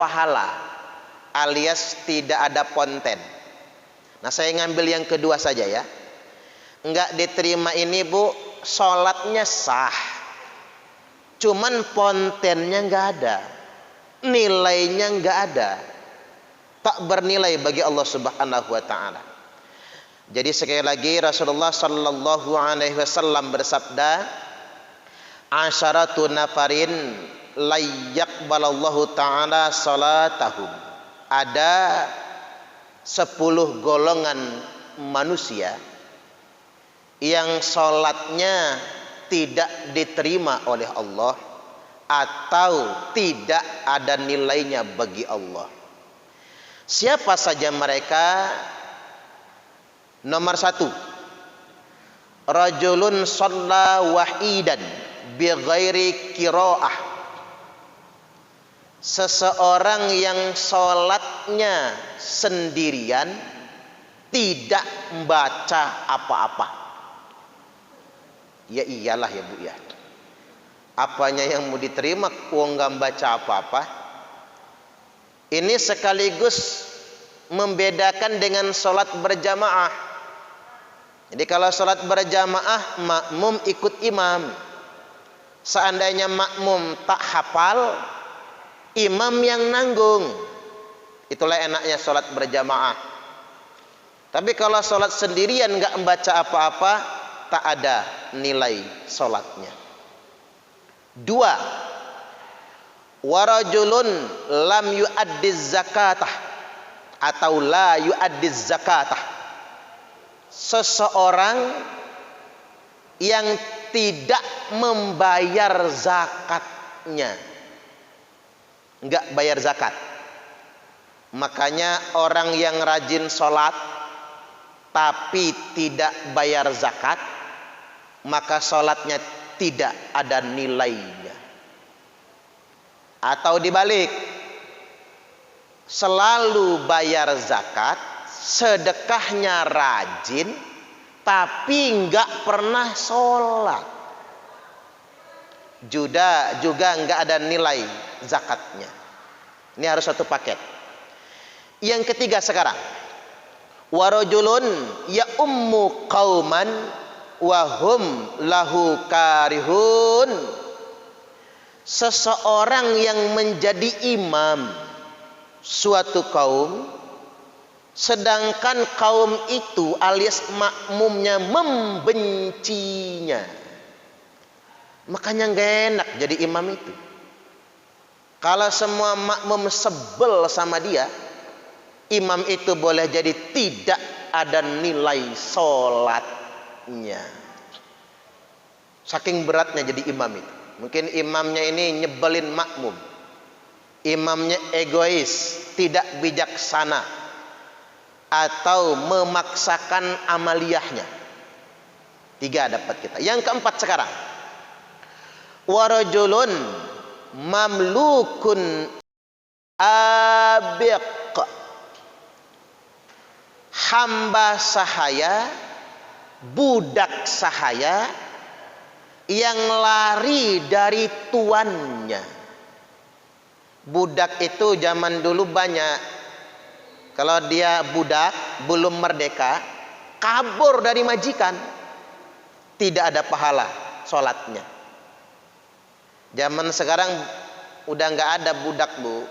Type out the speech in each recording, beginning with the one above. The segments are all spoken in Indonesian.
pahala alias tidak ada konten. Nah, saya ngambil yang kedua saja ya. Enggak diterima ini Bu, sholatnya sah, cuman kontennya enggak ada, nilainya enggak ada, tak bernilai bagi Allah Subhanahu wa taala. Jadi sekali lagi Rasulullah sallallahu alaihi wasallam bersabda, "Asyaratu nafarin la yaqbalallahu taala salatahum." Ada 10 golongan manusia yang sholatnya tidak diterima oleh Allah atau tidak ada nilainya bagi Allah. Siapa saja mereka? Nomor 1, rajulun shalla wahidan bi ghairi qiraah. Seseorang yang sholatnya sendirian, tidak membaca apa-apa. Ya iyalah ya Bu ya. Apanya yang mau diterima kok nggak baca apa-apa? Ini sekaligus membedakan dengan sholat berjamaah. Jadi kalau sholat berjamaah makmum ikut imam. Seandainya makmum tak hafal, imam yang nanggung. Itulah enaknya sholat berjamaah. Tapi kalau sholat sendirian nggak membaca apa-apa, tak ada nilai sholatnya. 2, warajulun lam yu'addiz zakatah atau la yu'addiz zakatah. Seseorang yang tidak membayar zakatnya, enggak bayar zakat. Makanya orang yang rajin sholat tapi tidak bayar zakat, maka sholatnya tidak ada nilainya. Atau dibalik, selalu bayar zakat, sedekahnya rajin, tapi nggak pernah sholat, juga nggak ada nilai zakatnya. Ini harus satu paket. Yang ketiga sekarang, warajulun ya ummu qauman wahum lahu karihun. Seseorang yang menjadi imam suatu kaum, sedangkan kaum itu alias makmumnya membencinya, makanya nggak enak jadi imam itu. Kalau semua makmum sebel sama dia, imam itu boleh jadi tidak ada nilai sholatnya. Saking beratnya jadi imam itu. Mungkin imamnya ini nyebelin makmum, imamnya egois, tidak bijaksana, atau memaksakan amaliyahnya. 3 dapat kita. Yang keempat sekarang, warajulun mamlukun abiq. Hamba sahaya, budak sahaya yang lari dari tuannya. Budak itu zaman dulu banyak. Kalau dia budak belum merdeka, kabur dari majikan, tidak ada pahala sholatnya. Zaman sekarang udah nggak ada budak Bu.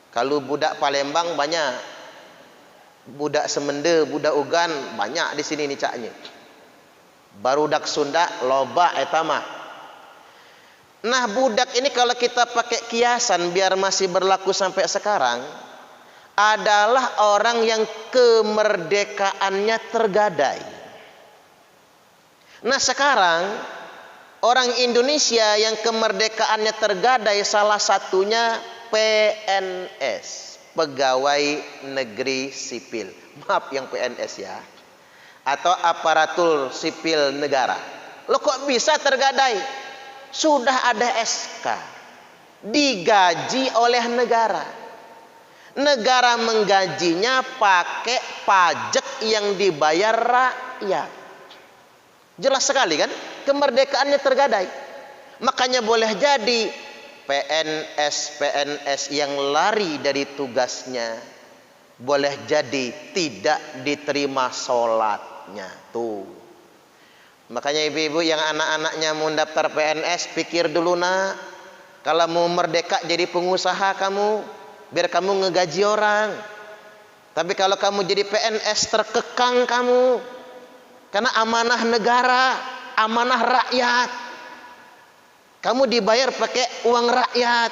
Kalau budak Palembang banyak, budak Semende, budak Ugan banyak di sini nih caknya. Barudak Sunda loba etama. Nah, budak ini kalau kita pakai kiasan biar masih berlaku sampai sekarang, adalah orang yang kemerdekaannya tergadai. Nah, sekarang orang Indonesia yang kemerdekaannya tergadai salah satunya PNS, pegawai negeri sipil. Maaf yang PNS ya, atau aparatur sipil negara. Lo kok bisa tergadai? Sudah ada SK, digaji oleh negara. Negara menggajinya pakai pajak yang dibayar rakyat. Jelas sekali kan? Kemerdekaannya tergadai. Makanya boleh jadi PNS yang lari dari tugasnya boleh jadi tidak diterima sholatnya. Tuh, makanya ibu-ibu yang anak-anaknya mau daftar PNS, pikir dulu nak, kalau mau merdeka jadi pengusaha kamu, biar kamu ngegaji orang. Tapi kalau kamu jadi PNS terkekang kamu, karena amanah negara, amanah rakyat. Kamu dibayar pakai uang rakyat.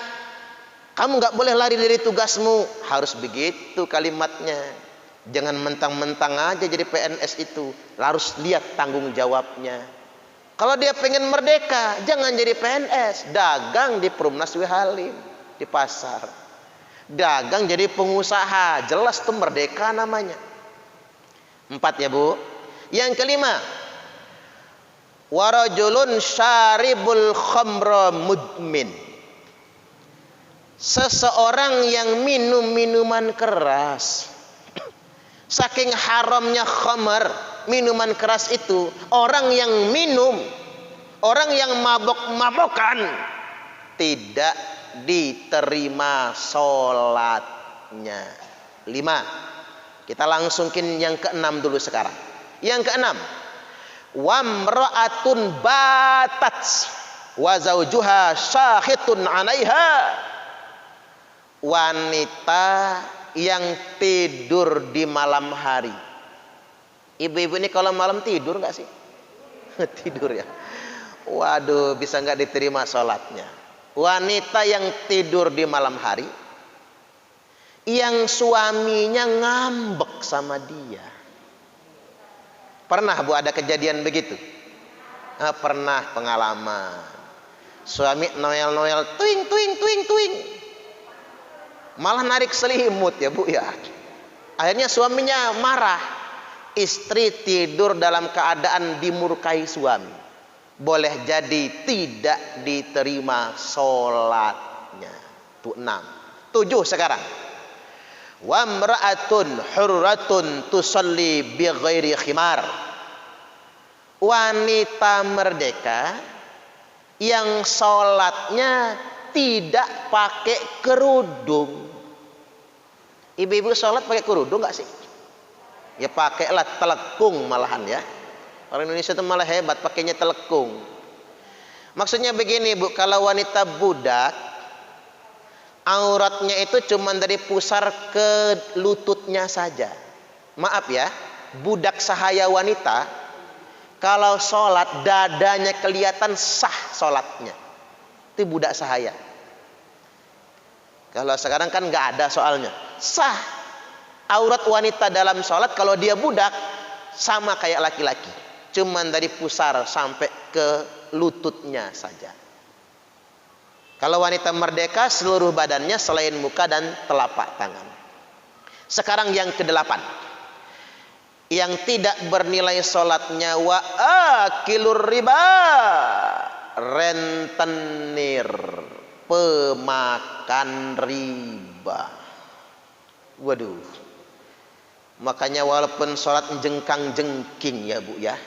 Kamu nggak boleh lari dari tugasmu. Harus begitu kalimatnya. Jangan mentang-mentang aja jadi PNS itu. Harus lihat tanggung jawabnya. Kalau dia pengen merdeka, jangan jadi PNS. Dagang di Perumnas W Halim, di pasar. Dagang jadi pengusaha. Jelas tuh merdeka namanya. 4 ya Bu. Yang kelima, warajulun syaribul khamra mudmin. Seseorang yang minum minuman keras. Saking haramnya khamar, minuman keras itu, orang yang minum, orang yang mabok-mabokan, tidak diterima sholatnya. 5. Kita langsungin yang keenam dulu sekarang. Yang keenam, wamra'atun batat wa zaujuha syahitun 'alaiha. Wanita yang tidur di malam hari. Ibu-ibu ini kalau malam tidur nggak sih? Tidur ya. Waduh, bisa nggak diterima sholatnya. Wanita yang tidur di malam hari, yang suaminya ngambek sama dia. Pernah Bu ada kejadian begitu? Pernah pengalaman. Suami noel-noel, tuing tuing tuing tuing. Malah narik selimut ya Bu ya. Akhirnya suaminya marah. Istri tidur dalam keadaan dimurkai suami. Boleh jadi tidak diterima sholatnya. Itu 6. 7 sekarang. Wa mra'atun hurratun tusalli bi ghairi khimar. Wanita merdeka yang sholatnya tidak pakai kerudung. Ibu-ibu sholat pakai kerudung nggak sih? Ya pakailah telekung malahan ya. Orang Indonesia itu malah hebat pakainya telekung. Maksudnya begini Bu, kalau wanita budak, auratnya itu cuma dari pusar ke lututnya saja. Maaf ya, budak sahaya wanita, kalau sholat dadanya kelihatan sah sholatnya. Itu budak sahaya. Kalau sekarang kan nggak ada soalnya. Sah. Aurat wanita dalam sholat kalau dia budak sama kayak laki-laki. Cuman dari pusar sampai ke lututnya saja. Kalau wanita merdeka seluruh badannya selain muka dan telapak tangan. Sekarang yang ke-8. Yang tidak bernilai sholatnya wa akilur riba. Rentenir, pemakan riba. Waduh. Makanya walaupun sholat jengkang-jengking ya Bu ya.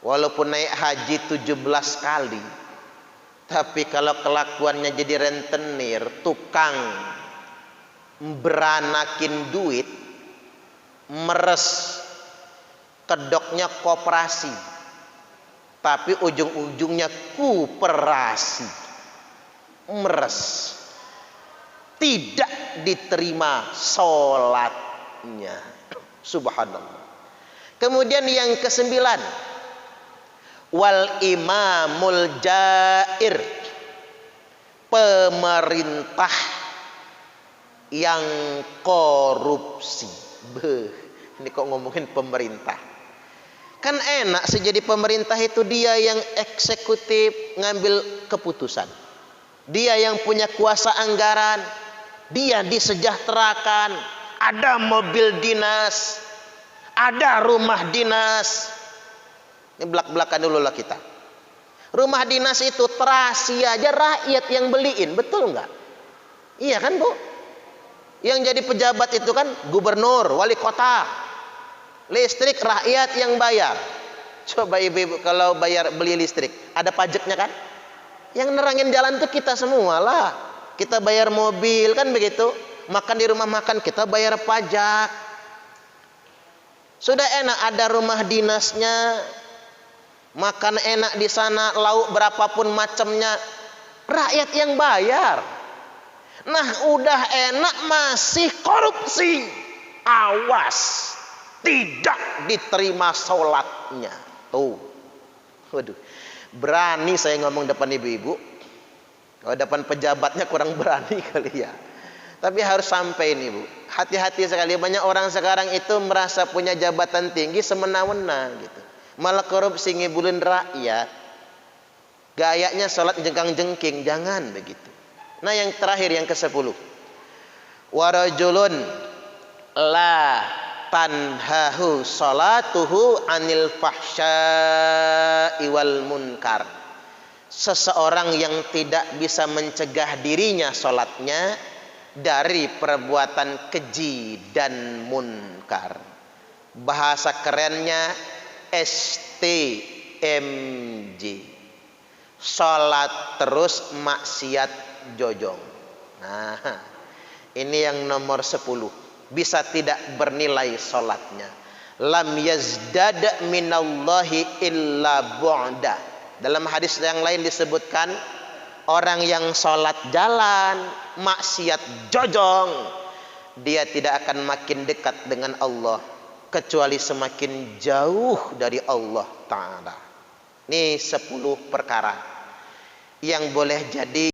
Walaupun naik haji 17 kali. Tapi kalau kelakuannya jadi rentenir, tukang beranakin duit, meres, kedoknya koperasi, tapi ujung-ujungnya kuperasi, meres, tidak diterima sholatnya. Subhanallah. Kemudian yang ke-9, wal imamul jair, pemerintah yang korupsi. Ini kok ngomongin pemerintah. Kan enak sih jadi pemerintah itu, dia yang eksekutif ngambil keputusan. Dia yang punya kuasa anggaran. Dia disejahterakan. Ada mobil dinas, ada rumah dinas. Ini belak-belakan dulu lah kita. Rumah dinas itu terasi aja rakyat yang beliin, betul nggak? Iya kan Bu? Yang jadi pejabat itu kan gubernur, wali kota. Listrik rakyat yang bayar. Coba ibu-ibu kalau bayar beli listrik, ada pajaknya kan? Yang nerangin jalan tuh kita semua lah. Kita bayar mobil kan begitu. Makan di rumah makan kita bayar pajak. Sudah enak ada rumah dinasnya. Makan enak di sana, lauk berapapun macamnya. Rakyat yang bayar. Nah, udah enak masih korupsi. Awas, tidak diterima sholatnya. Tuh, waduh, berani saya ngomong depan ibu-ibu. Kalau depan pejabatnya kurang berani kali ya. Tapi harus sampai ini Bu. Hati-hati sekali, banyak orang sekarang itu merasa punya jabatan tinggi semena-mena gitu. Malah korupsi ngibulin rakyat. Gayanya sholat jengkang-jengking, jangan begitu. Nah, yang terakhir yang ke-10. Warajulun la tanhahu salatuhu anil fahsya'i wal munkar. Seseorang yang tidak bisa mencegah dirinya sholatnya dari perbuatan keji dan munkar. Bahasa kerennya STMJ. Sholat terus maksiat jojong. Nah, ini yang nomor 10. Bisa tidak bernilai sholatnya. Lam yazdad minallahi illa bu'da. Dalam hadis yang lain disebutkan, orang yang sholat jalan, maksiat jojong, dia tidak akan makin dekat dengan Allah, kecuali semakin jauh dari Allah Ta'ala. Ini 10 perkara yang boleh jadi